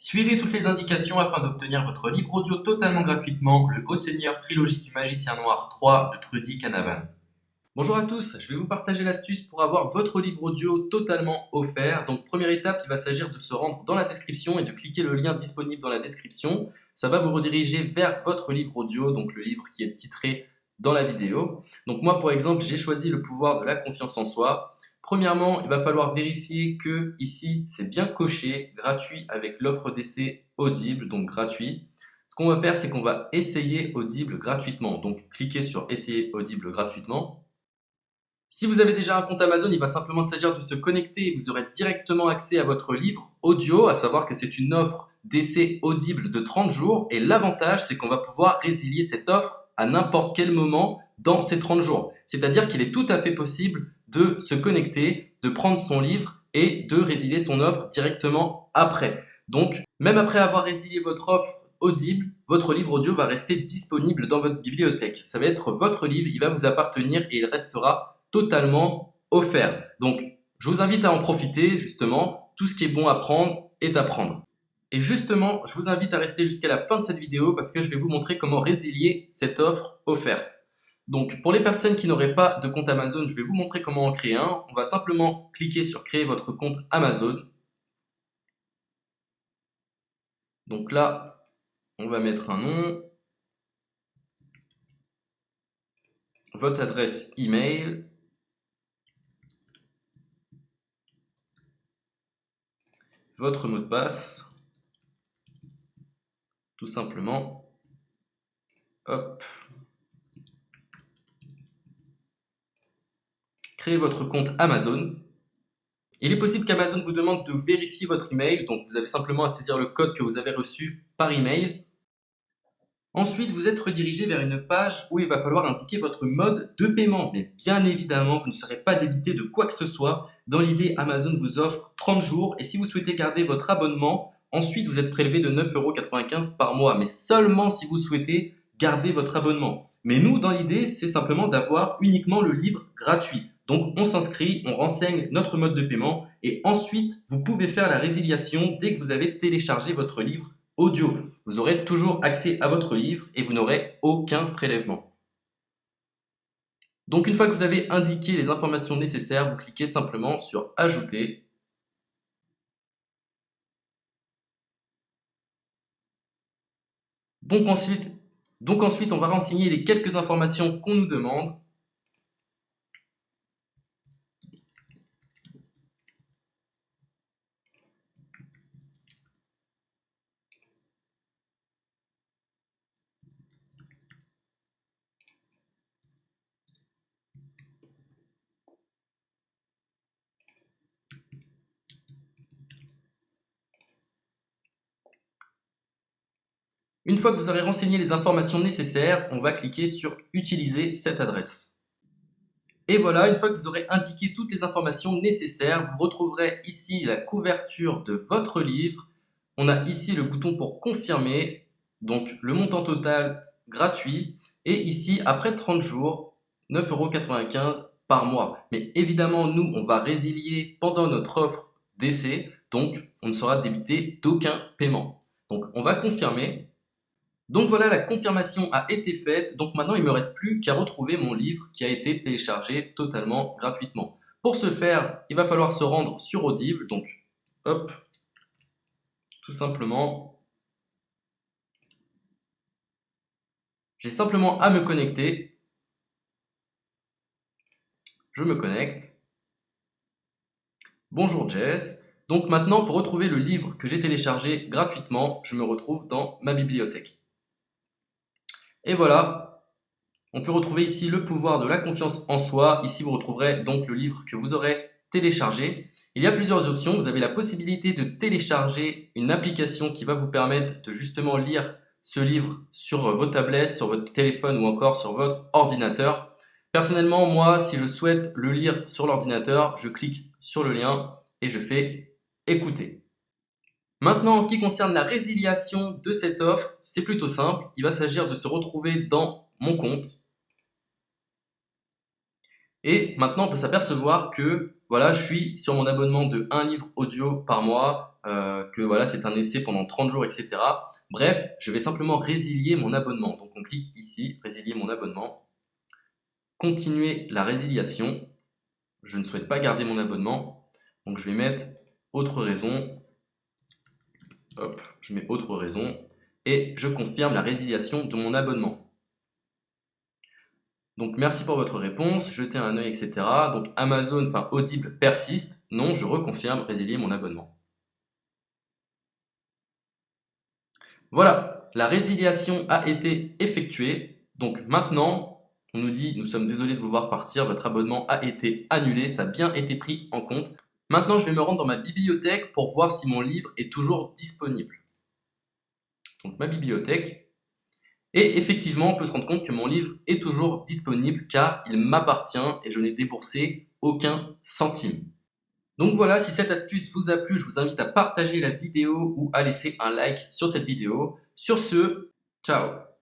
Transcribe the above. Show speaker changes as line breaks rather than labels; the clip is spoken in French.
Suivez toutes les indications afin d'obtenir votre livre audio totalement gratuitement, Le Haut Seigneur Trilogie du Magicien Noir 3 de Trudy Canavan. Bonjour à tous, je vais vous partager l'astuce pour avoir votre livre audio totalement offert. Donc première étape, il va s'agir de se rendre dans la description et de cliquer le lien disponible dans la description. Ça va vous rediriger vers votre livre audio, donc le livre qui est titré dans la vidéo. Donc moi par exemple, j'ai choisi le pouvoir de la confiance en soi. Premièrement, il va falloir vérifier que ici c'est bien coché, gratuit avec l'offre d'essai Audible, donc gratuit. Ce qu'on va faire, c'est qu'on va essayer Audible gratuitement. Donc cliquez sur essayer Audible gratuitement. Si vous avez déjà un compte Amazon, il va simplement s'agir de se connecter et vous aurez directement accès à votre livre audio, à savoir que c'est une offre d'essai Audible de 30 jours et l'avantage c'est qu'on va pouvoir résilier cette offre à n'importe quel moment dans ces 30 jours. C'est-à-dire qu'il est tout à fait possible de se connecter, de prendre son livre et de résilier son offre directement après. Donc, même après avoir résilié votre offre Audible, votre livre audio va rester disponible dans votre bibliothèque. Ça va être votre livre, il va vous appartenir et il restera totalement offert. Donc, je vous invite à en profiter, justement. Tout ce qui est bon à prendre est à prendre. Et justement, je vous invite à rester jusqu'à la fin de cette vidéo parce que je vais vous montrer comment résilier cette offre offerte. Donc, pour les personnes qui n'auraient pas de compte Amazon, je vais vous montrer comment en créer un. On va simplement cliquer sur créer votre compte Amazon. Donc là, on va mettre un nom, votre adresse email, votre mot de passe, tout simplement. Hop. Créez votre compte Amazon. Il est possible qu'Amazon vous demande de vérifier votre email, donc vous avez simplement à saisir le code que vous avez reçu par email. Ensuite, vous êtes redirigé vers une page où il va falloir indiquer votre mode de paiement. Mais bien évidemment, vous ne serez pas débité de quoi que ce soit. Dans l'idée, Amazon vous offre 30 jours et si vous souhaitez garder votre abonnement, ensuite vous êtes prélevé de 9,95 € par mois, mais seulement si vous souhaitez garder votre abonnement. Mais nous, dans l'idée, c'est simplement d'avoir uniquement le livre gratuit. Donc on s'inscrit, on renseigne notre mode de paiement et ensuite vous pouvez faire la résiliation dès que vous avez téléchargé votre livre audio. Vous aurez toujours accès à votre livre et vous n'aurez aucun prélèvement. Donc une fois que vous avez indiqué les informations nécessaires, vous cliquez simplement sur Ajouter. Donc ensuite, on va renseigner les quelques informations qu'on nous demande. Une fois que vous aurez renseigné les informations nécessaires, on va cliquer sur Utiliser cette adresse. Et voilà, une fois que vous aurez indiqué toutes les informations nécessaires, vous retrouverez ici la couverture de votre livre. On a ici le bouton pour confirmer, donc le montant total gratuit. Et ici, après 30 jours, 9,95 € par mois. Mais évidemment, nous, on va résilier pendant notre offre d'essai, donc on ne sera débité d'aucun paiement. Donc on va confirmer. Donc voilà, la confirmation a été faite, donc maintenant il ne me reste plus qu'à retrouver mon livre qui a été téléchargé totalement gratuitement. Pour ce faire, il va falloir se rendre sur Audible, donc hop, tout simplement, j'ai simplement à me connecter, je me connecte, bonjour Jess, donc maintenant pour retrouver le livre que j'ai téléchargé gratuitement, je me retrouve dans ma bibliothèque. Et voilà, on peut retrouver ici le pouvoir de la confiance en soi. Ici, vous retrouverez donc le livre que vous aurez téléchargé. Il y a plusieurs options. Vous avez la possibilité de télécharger une application qui va vous permettre de justement lire ce livre sur vos tablettes, sur votre téléphone ou encore sur votre ordinateur. Personnellement, moi, si je souhaite le lire sur l'ordinateur, je clique sur le lien et je fais écouter. Maintenant, en ce qui concerne la résiliation de cette offre, c'est plutôt simple. Il va s'agir de se retrouver dans mon compte. Et maintenant, on peut s'apercevoir que voilà, je suis sur mon abonnement de 1 livre audio par mois. que voilà, c'est un essai pendant 30 jours, etc. Bref, je vais simplement résilier mon abonnement. Donc on clique ici, résilier mon abonnement, continuer la résiliation. Je ne souhaite pas garder mon abonnement, donc je vais mettre autre raison. Hop, je mets autre raison et je confirme la résiliation de mon abonnement. Donc merci pour votre réponse, jetez un œil, etc. Donc Amazon, enfin Audible persiste. Non, je reconfirme, résilier mon abonnement. Voilà, la résiliation a été effectuée. Donc maintenant, on nous dit, nous sommes désolés de vous voir partir, votre abonnement a été annulé, ça a bien été pris en compte. Maintenant, je vais me rendre dans ma bibliothèque pour voir si mon livre est toujours disponible. Donc ma bibliothèque. Et effectivement, on peut se rendre compte que mon livre est toujours disponible car il m'appartient et je n'ai déboursé aucun centime. Donc voilà, si cette astuce vous a plu, je vous invite à partager la vidéo ou à laisser un like sur cette vidéo. Sur ce, ciao!